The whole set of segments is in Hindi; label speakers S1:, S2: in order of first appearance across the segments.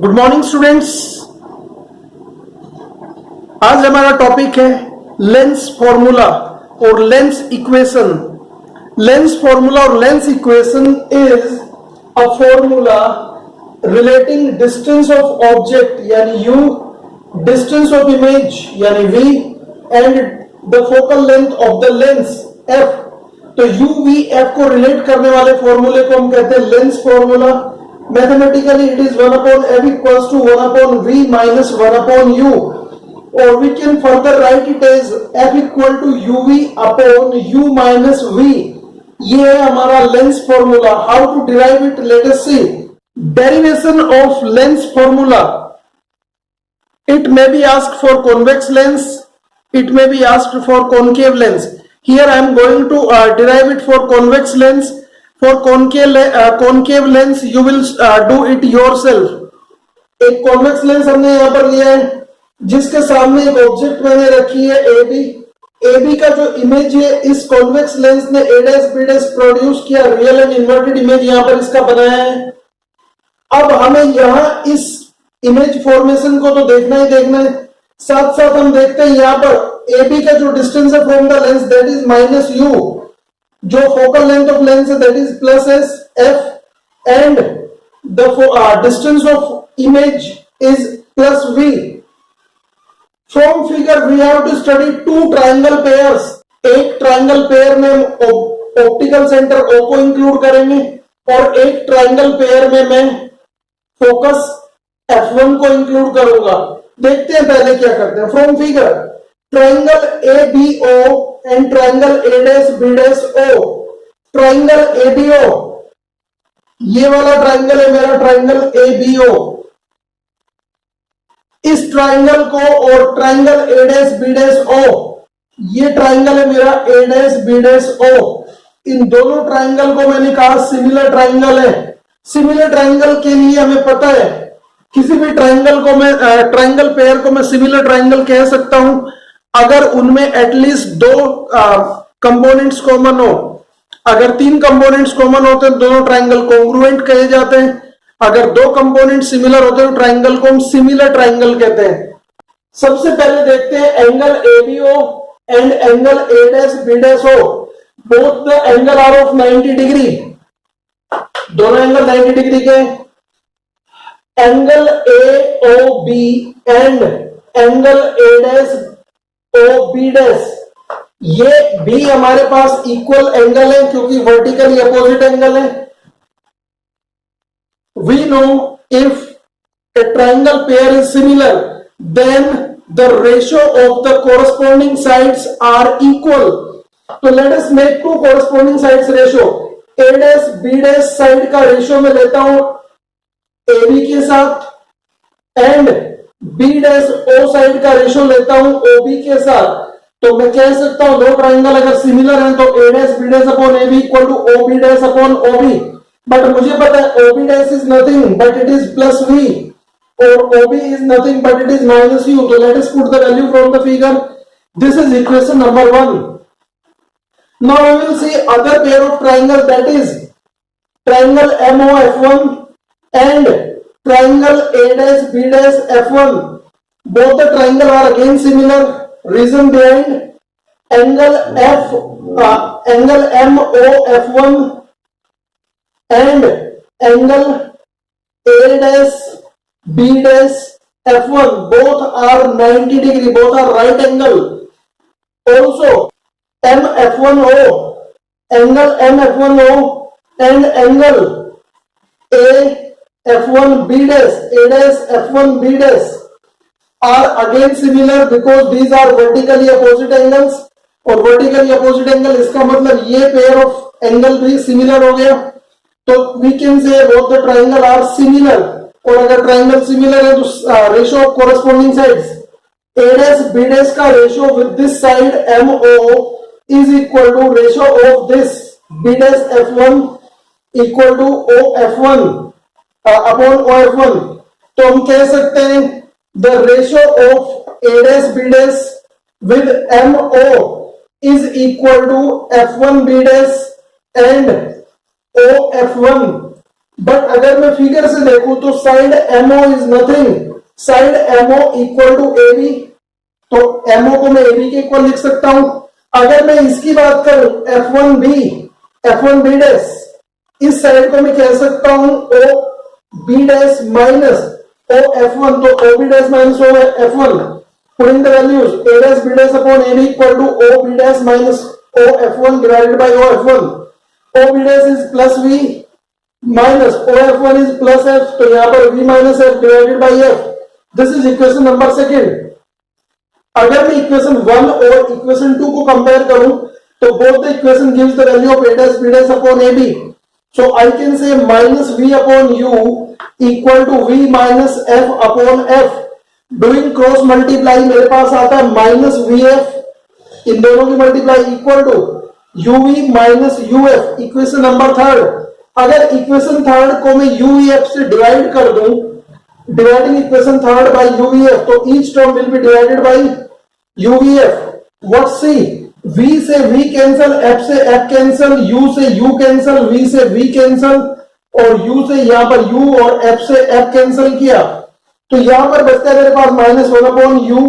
S1: Good morning students. आज हमारा टॉपिक है लेंस फॉर्मूला और लेंस इक्वेशन। लेंस फॉर्मूला और lens equation is a formula relating distance of object यानी u, डिस्टेंस ऑफ इमेज यानी v and the focal length of the lens f। तो u v f को रिलेट करने वाले फॉर्मूले को हम कहते हैं lens formula. Mathematically it is 1 upon f equals to 1 upon v minus 1 upon u, or we can further write it as f equal to uv upon u minus v। ये है हमारा lens formula. How to derive it, let us see. Derivation of lens formula, it may be asked for convex lens, it may be asked for concave lens. Here I am going to derive it for convex lens. For concave lens you will do it yourself। एक convex lens हमने यहाँ पर लिया है जिसके सामने एक ऑब्जेक्ट मैंने रखी है AB का जो इमेज है इस कॉन्वेक्स लेंस ने A' B' प्रोड्यूस किया, रियल एंड इन्वर्टेड इमेज यहाँ पर इसका बनाया है। अब हमें यहाँ इस इमेज फॉर्मेशन को तो देखना ही देखना है, साथ साथ हम देखते हैं यहाँ पर AB का जो डिस्टेंस है from the lens that is minus u, जो फोकल लेंथ ऑफ लेंस है that is plus as f and the distance of image is plus v। From figure we have to study two triangle pairs. एक ट्रायंगल पेयर में ऑप्टिकल सेंटर O को इंक्लूड करेंगे और एक ट्रायंगल पेयर में मैं फोकस F1 को इंक्लूड करूंगा। देखते हैं पहले क्या करते हैं। From figure triangle ABO and triangle A'-B'-O। Triangle ABO, ये वाला ट्रायंगल है मेरा ट्रायंगल ABO। इस ट्रायंगल को और ट्रायंगल A'-B'-O, ये ट्रायंगल है मेरा A'-B'-O। इन दोनों ट्रायंगल को मैंने कहा सिमिलर ट्रायंगल है। सिमिलर ट्रायंगल के लिए हमें पता है किसी भी ट्रायंगल को मैं ट्रायंगल पेयर को मैं सिमिलर ट्रायंगल कह सकता हूं अगर उनमें एटलीस्ट दो कंपोनेंट्स कॉमन हो। अगर तीन कंपोनेंट्स कॉमन होते हैं दोनों ट्रायंगल कॉन्ग्रुएंट कहे जाते हैं। अगर दो कंपोनेंट सिमिलर होते हैं तो ट्रायंगल को हम सिमिलर ट्रायंगल कहते हैं। सबसे पहले देखते हैं angle ABO and angle A'-B'-O। Both the angle are of 90 degree, दोनों एंगल 90 डिग्री के। Angle AOB and angle A'-OB', ये भी हमारे पास इक्वल एंगल है क्योंकि वर्टिकली अपोजिट एंगल है। We know if a triangle pair is similar, then the ratio of the corresponding sides are equal. So let us make two corresponding sides ratio. A'-B' side का रेशियो में लेता हूं AB के साथ एंड B'-O साइड का रेशियो लेता हूं OB के साथ। तो मैं कह सकता हूं दो ट्राइंगल अगर सिमिलर हैं तो A'-B' upon AB equal to OB' upon OB। But मुझे पता है OB' is nothing but it is plus V और OB is nothing but it is minus U। तो let us put the value from the figure. This is equation number 1। Now we will see other pair of triangle that is triangle MOF1 and triangle A'-B'-F1। Both the triangle are again similar. Reason behind angle MOF1 and angle A'-B'-F1 both are 90 degree, both are right angle. Also MF1O, angle MF1O and angle A'-F1B' are again similar because these are vertically opposite angles। और vertically opposite angle इसका मतलब ये पेयर ऑफ एंगल भी सिमिलर हो गया। तो we can say both the triangle are similar। और अगर ट्राइंगल सिमिलर है तो ratio of corresponding sides A'-B' का ratio with this side MO is equal to ratio of this B'-F1 equal to OF1 upon OF1। तो हम कह सकते हैं the ratio of A'-B' with MO is equal to F1B' and OF1 but अगर मैं फिगर से देखूं तो side MO is nothing, side MO equal to A B, तो एमओ को मैं ए बी के इक्वल लिख सकता हूं। अगर मैं इसकी बात करूं एफ वन बी डैश, इस साइड को मैं कह सकता हूं O B dash minus O F one, तो O B dash minus O F one, putting the values A dash B dash upon A B equal to O B dash minus O F one divided by O F one, O B dash is plus V minus O F one is plus F, तो यहां पर v minus F divided by F, this is equation number second. अगर मैं इक्वेशन 1 और इक्वेशन 2 को कंपेयर करूं तो both the equation gives the value of a dash b dash upon ab, so I can say minus v upon u equal to v minus f upon f, doing cross multiply मेरे पास आता है माइनस वी एफ, इन दोनों की multiply equal to uv minus uf, equation number third. अगर इक्वेशन थर्ड को मैं uvf से डिवाइड कर दूं, dividing equation third by uvf, तो each term will be divided by uvf। What see, v से v कैंसल, f से f कैंसल, u से u कैंसल, v से v कैंसल, और u से यहां पर u और f से f कैंसल किया, तो यहां पर बचता है मेरे पास minus one upon u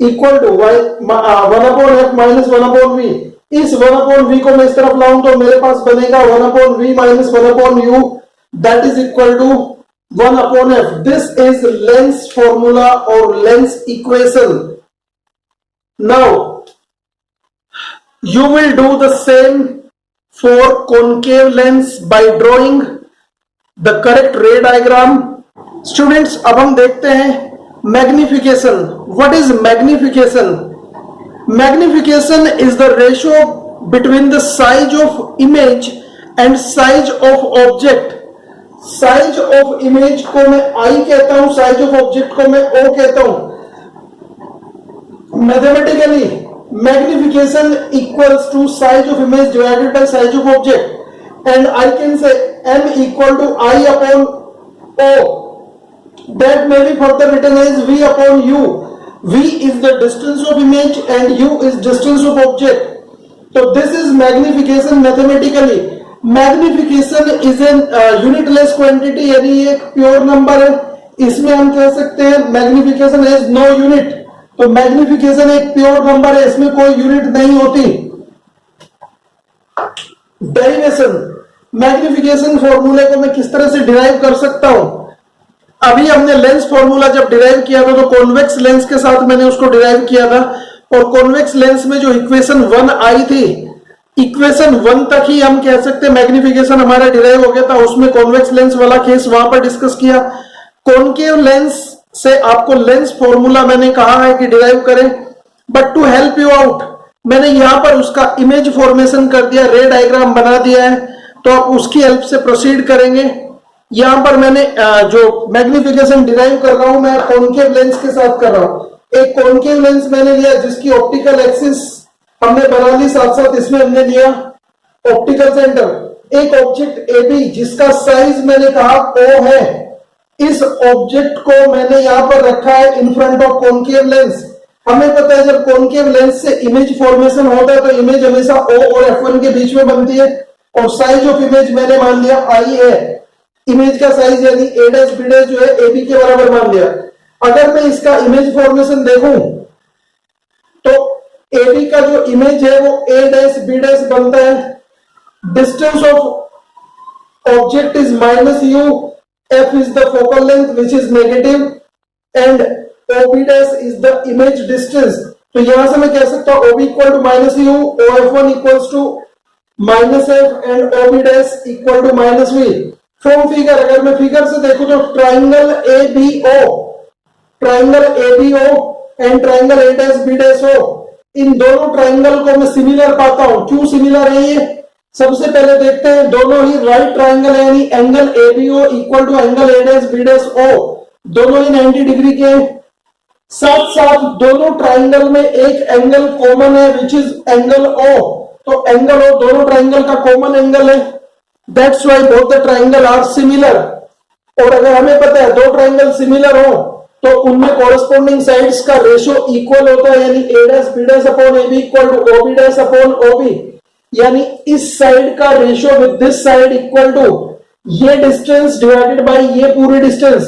S1: equal to one upon f minus one upon v। इस वन अपॉन v को मैं इस तरफ लाऊं तो मेरे पास बनेगा one upon v minus one upon u, that is equal to one upon f। This is lens formula और lens equation. Now you will do the same for concave lens by drawing the correct ray diagram. Students, अब हम देखते हैं magnification. What is magnification? Magnification is the ratio between the size of image and size of object. Size of image को मैं I कहता हूं, size of object को मैं O कहता हूं। Mathematically, magnification equals to size of image divided by size of object, and I can say m equal to I upon O. That may be further written as V upon U. V is the distance of image and U is distance of object. So this is magnification mathematically. Magnification is an unitless quantity, यानी एक pure number है। इसमें हम कह सकते हैं magnification has no unit। तो मैग्निफिकेशन एक प्योर नंबर है, इसमें कोई यूनिट नहीं होती। डेरिवेशन, मैग्निफिकेशन फॉर्मूले को मैं किस तरह से डिराइव कर सकता हूं? अभी हमने लेंस फॉर्मूला जब डिराइव किया था तो कॉन्वेक्स लेंस के साथ मैंने उसको डिराइव किया था, और कॉन्वेक्स लेंस में जो इक्वेशन 1 आई थी, इक्वेशन 1 तक ही हम कह सकते हैं मैग्निफिकेशन हमारा डिराइव हो गया था। उसमें कॉन्वेक्स लेंस वाला केस वहां पर डिस्कस किया। कॉनकेव लेंस से आपको लेंस फॉर्मूला मैंने कहा है कि डिराइव करें, but to help you out मैंने यहां पर उसका इमेज फॉर्मेशन कर दिया, रे डायग्राम बना दिया है, तो आप उसकी हेल्प से प्रोसीड करेंगे। यहां पर मैंने जो मैग्निफिकेशन डिराइव कर रहा हूं मैं कॉनकेव लेंस के साथ कर रहा हूं। एक कॉनकेव लेंस मैंने लिया जिसकी ऑप्टिकल एक्सिस हमने बना ली, साथ साथ इसमें हमने लिया ऑप्टिकल सेंटर। एक ऑब्जेक्ट ए बी जिसका साइज मैंने कहा O है, इस ऑब्जेक्ट को मैंने यहां पर रखा है in front of concave lens. हमें पता है जब कॉनकेव लेंस से इमेज फॉर्मेशन होता है तो इमेज हमेशा O और F1 के बीच में बनती है, और साइज ऑफ इमेज मैंने मान लिया I है। इमेज का साइज यानी A डैश B डैश जो है AB के बराबर मान लिया। अगर मैं इसका इमेज फॉर्मेशन देखूं तो AB का जो इमेज है वो A डैश B डैश बनता है। Distance of object is minus U, F is the focal length which is negative, and OB dash is the image distance. तो यहां से मैं कह सकता हूं OB equal to minus U, OF1 equals to minus F, and OB dash equal to minus V. From figure, अगर मैं फिगर से देखूं तो triangle ABO and triangle A dash B dash O, इन दोनों ट्राइंगल को मैं सिमिलर पाता हूं। क्यों सिमिलर है ये? सबसे पहले देखते हैं, दोनों ही राइट ट्राइंगल है, यानी angle ABO equal to angle A dash B dash O, दोनों ही 90 डिग्री के। साथ साथ दोनों ट्राइंगल में एक एंगल कॉमन है विच इज एंगल O, तो एंगल O दोनों ट्राइंगल का कॉमन एंगल है, that's why both the triangle are similar. और अगर हमें पता है दो ट्राइंगल सिमिलर हो तो उनमें कॉरेस्पॉन्डिंग साइड्स का रेशियो इक्वल होता है, यानी A dash B dash upon AB equal to OB dash upon OB, यानी इस साइड का ratio with this side equal to ये डिस्टेंस डिवाइडेड बाय ये पूरी डिस्टेंस,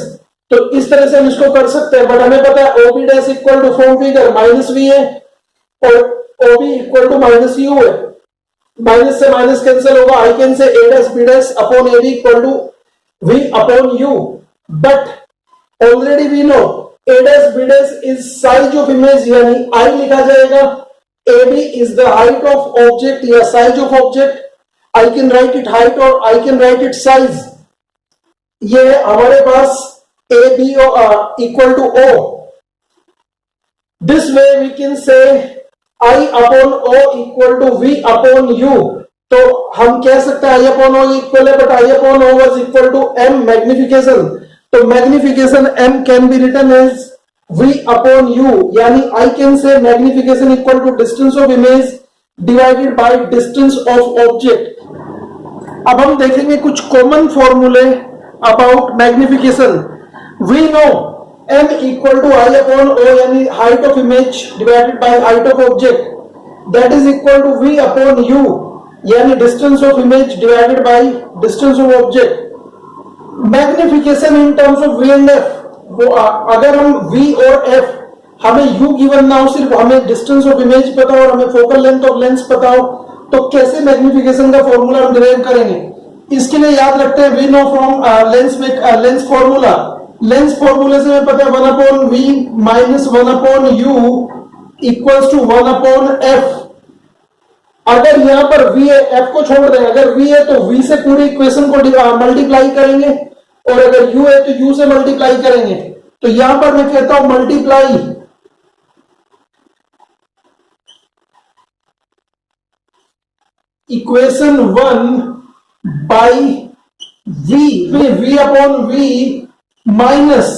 S1: तो इस तरह से हम इसको कर सकते हैं, बट हमें पता है OB dash equal to from figure minus V है और OB equal to minus U है, माइनस से माइनस कैंसिल होगा, I can say A dash B dash upon A B equal to V upon U, but already we know A dash B dash is size of image, यानी आई लिखा जाएगा, A B is the height of object या size of object, I can write it height or I can write it size. ये हमारे पास A B equal to O. This way we can say I upon O equal to V upon U. तो हम कह सकते हैं I upon O equal है, but I upon O was equal to M magnification. तो magnification M can be written as V upon U. यानी I can say magnification equal to distance of image divided by distance of object. अब हम देखेंगे कुछ कॉमन फॉर्मूले about magnification. We know m equal to I upon O, यानी height of image divided by height of object, that is equal to v upon u, यानी distance of image divided by distance of object. Magnification in terms of v and f, वो अगर हम v और f हमें u गिवन ना हो, सिर्फ हमें डिस्टेंस ऑफ इमेज पता हो और हमें फोकल लेंथ ऑफ लेंस पता हो, तो कैसे मैग्निफिकेशन का फॉर्मूला हम डिराइव करेंगे? इसके लिए याद रखते हैं we know from lens formula, lens फॉर्मूले से हमें पता है 1 upon V minus 1 upon U equals to 1 upon F. अगर यहां पर वी है, एफ को छोड़ दें, अगर वी है तो वी से पूरी इक्वेशन को मल्टीप्लाई करेंगे, और अगर यू है तो यू से मल्टीप्लाई करेंगे। तो यहां पर मैं कहता हूं multiply equation 1 by V upon V minus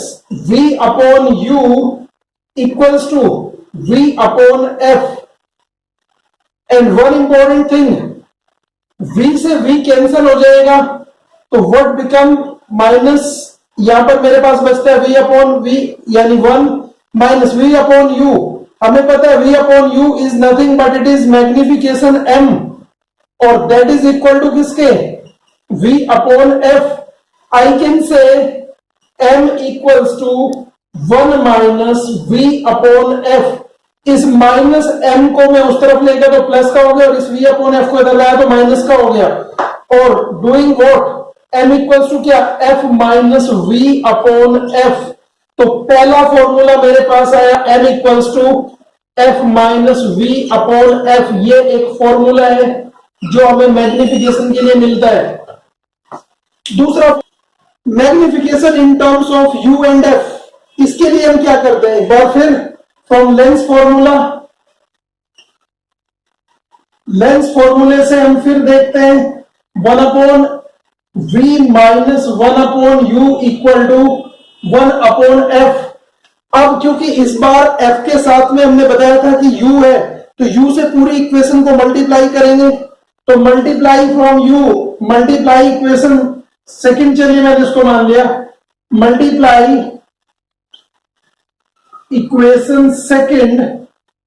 S1: V upon U equals to V upon F. And one important thing, v से v कैंसिल हो जाएगा, तो व्हाट बिकम माइनस, यहां पर मेरे पास बचता है v अपॉन v यानी 1 माइनस v अपॉन u। हमें पता है v upon u is nothing but it is magnification m, और दैट इज इक्वल टू किसके, v upon f। I can say m equals to 1 minus v upon f। इस माइनस m को मैं उस तरफ ले गया तो प्लस का हो गया, और इस v अपॉन f को इधर लाया तो माइनस का हो गया, और doing what, m equals to क्या, f minus v upon f। तो पहला फॉर्मूला मेरे पास आया m equals to f minus v upon f। ये एक फॉर्मूला है जो हमें मैग्निफिकेशन के लिए मिलता है। दूसरा magnification in terms of u and f, इसके लिए हम क्या करते हैं, एक बार फिर फ्रॉम लेंस फॉर्मूला, लेंस फॉर्मूले से हम फिर देखते हैं 1 upon v minus 1 upon u equal to 1 upon f। अब क्योंकि इस बार f के साथ में हमने बताया था कि u है, तो u से पूरी इक्वेशन को मल्टीप्लाई करेंगे, तो multiply from u, multiply equation second, चलिए मैंने इसको मान लिया, multiply equation second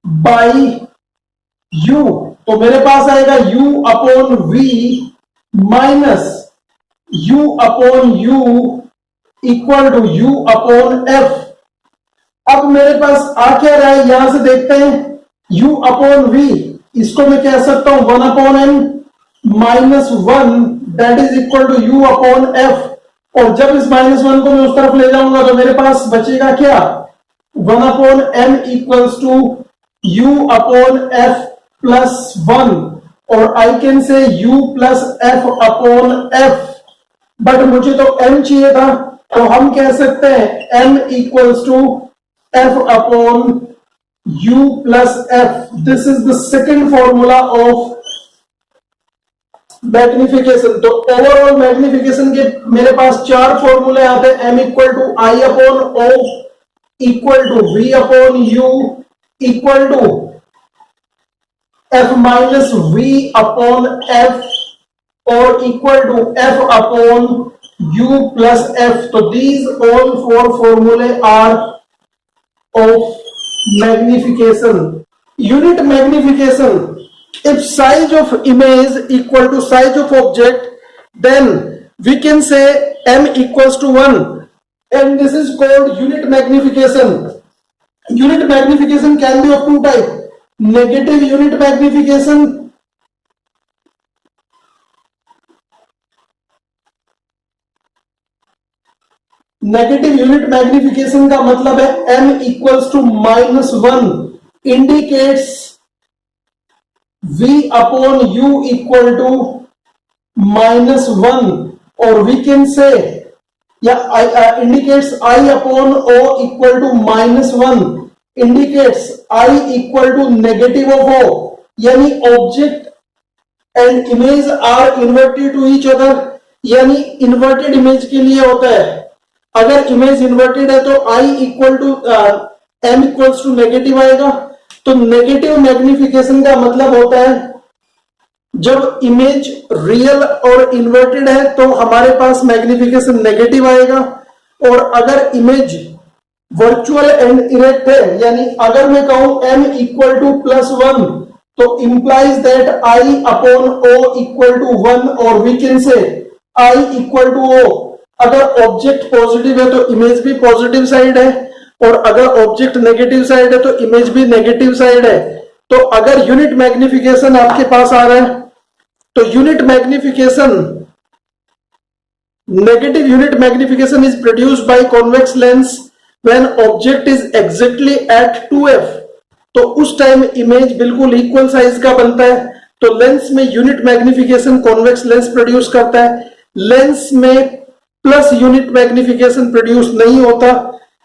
S1: by u, तो मेरे पास आएगा u upon v minus u upon u equal to u upon f। अब मेरे पास आ क्या रहा है, यहां से देखते हैं u अपॉन v, इसको मैं कह सकता हूं 1 upon m minus 1 that is equal to u upon f। और जब इस माइनस 1 को मैं उस तरफ ले जाऊंगा तो मेरे पास बचेगा क्या, 1 upon m equals to u upon f plus 1, और I can say u plus f upon f, but मुझे तो m चाहिए था, तो हम कह सकते हैं m equals to f upon u plus f। This is the second formula of magnification. तो ओवरऑल मैग्निफिकेशन के मेरे पास 4 फॉर्मूले आते हैं, m equal to I upon o equal to v upon u equal to f minus v upon f, और equal to f upon u plus f। तो दीज ऑल 4 फॉर्मूले are of magnification. Unit magnification, if size of image equal to size of object, then we can say m equals to 1, and this is called unit magnification. Unit magnification can be of two type: negative unit magnification का मतलब है m equals to -1 indicates v upon u equal to -1, or we can say indicates I upon O equal to -1, indicates I equal to negative of O, यानी object and image are inverted to each other, यानी इन्वर्टेड इमेज के लिए होता है, अगर इमेज इन्वर्टेड है तो I equal to m equals to negative आएगा। तो नेगेटिव मैग्निफिकेशन का मतलब होता है जब इमेज रियल और इन्वर्टेड है तो हमारे पास मैग्निफिकेशन नेगेटिव आएगा, और अगर इमेज वर्चुअल एंड इरेक्ट है, यानी अगर मैं कहूं m इक्वल टू +1 तो implies that I upon O equal to 1, और we can say I equal to O। अगर ऑब्जेक्ट पॉजिटिव है तो इमेज भी पॉजिटिव साइड है, और अगर ऑब्जेक्ट नेगेटिव साइड है तो इमेज भी नेगेटिव साइड है। तो अगर यूनिट मैग्निफिकेशन आपके पास आ रहा है तो unit magnification, negative unit magnification is produced by convex lens when object is exactly at 2f, तो उस टाइम इमेज बिल्कुल इक्वल साइज का बनता है। तो लेंस में unit magnification convex lens produce करता है, लेंस में प्लस यूनिट मैग्निफिकेशन प्रोड्यूस नहीं होता,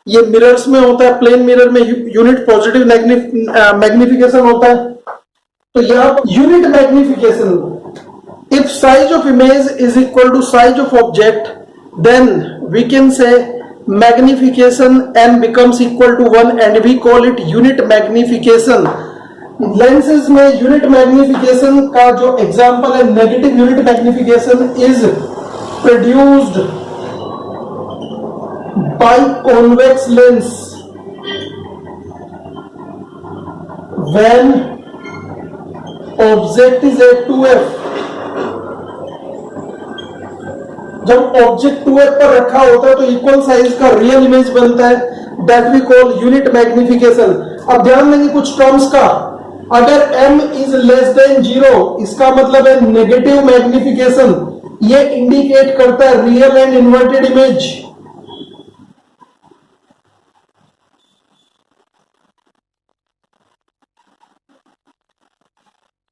S1: ये मिरर्स में होता है। प्लेन मिरर में यूनिट पॉजिटिव मैग्निफिकेशन होता है। तो यहां per unit magnification, if size of image is equal to size of object, then we can say magnification m becomes equal to 1 and we call it unit magnification. Lenses में unit magnification का जो example है, negative unit magnification is produced by convex lens when object is at 2f। जब ऑब्जेक्ट 2f पर रखा होता है तो इक्वल साइज का रियल इमेज बनता है, that we call unit magnification. अब ध्यान देंगे कुछ टर्म्स का, अगर m इज लेस देन 0 इसका मतलब है नेगेटिव मैग्निफिकेशन, ये इंडिकेट करता है रियल एंड इन्वर्टेड इमेज।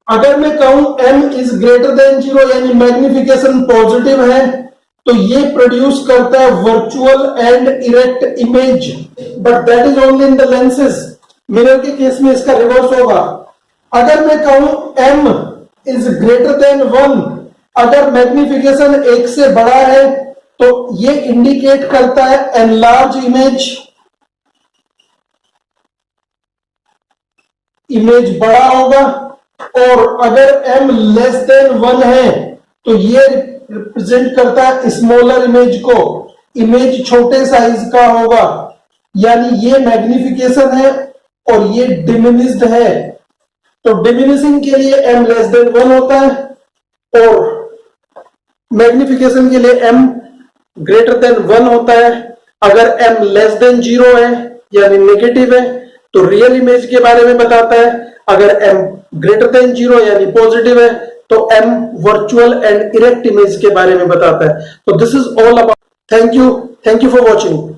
S1: अगर मैं कहूं m इज ग्रेटर देन 0 यानी मैग्निफिकेशन पॉजिटिव है, तो ये प्रोड्यूस करता है virtual and erect image, but that is only in the lenses. Mirror के केस में इसका रिवर्स होगा। अगर मैं कहूं m इज ग्रेटर देन 1, अगर मैग्निफिकेशन 1 से बड़ा है तो ये इंडिकेट करता है एनलार्ज इमेज, इमेज बड़ा होगा। और अगर m लेस देन 1 है तो ये रिप्रेजेंट करता है स्मॉलर इमेज को, इमेज छोटे साइज का होगा, यानी ये मैग्निफिकेशन है और ये डिमिनिश्ड है। तो डिमिनिशिंग के लिए m लेस देन 1 होता है और मैग्निफिकेशन के लिए m ग्रेटर देन 1 होता है। अगर m लेस देन 0 है यानी नेगेटिव है तो रियल इमेज के बारे में बताता है, अगर m ग्रेटर देन 0 यानी पॉजिटिव है तो m virtual and erect image के बारे में बताता है। तो this is all about. Thank you for watching.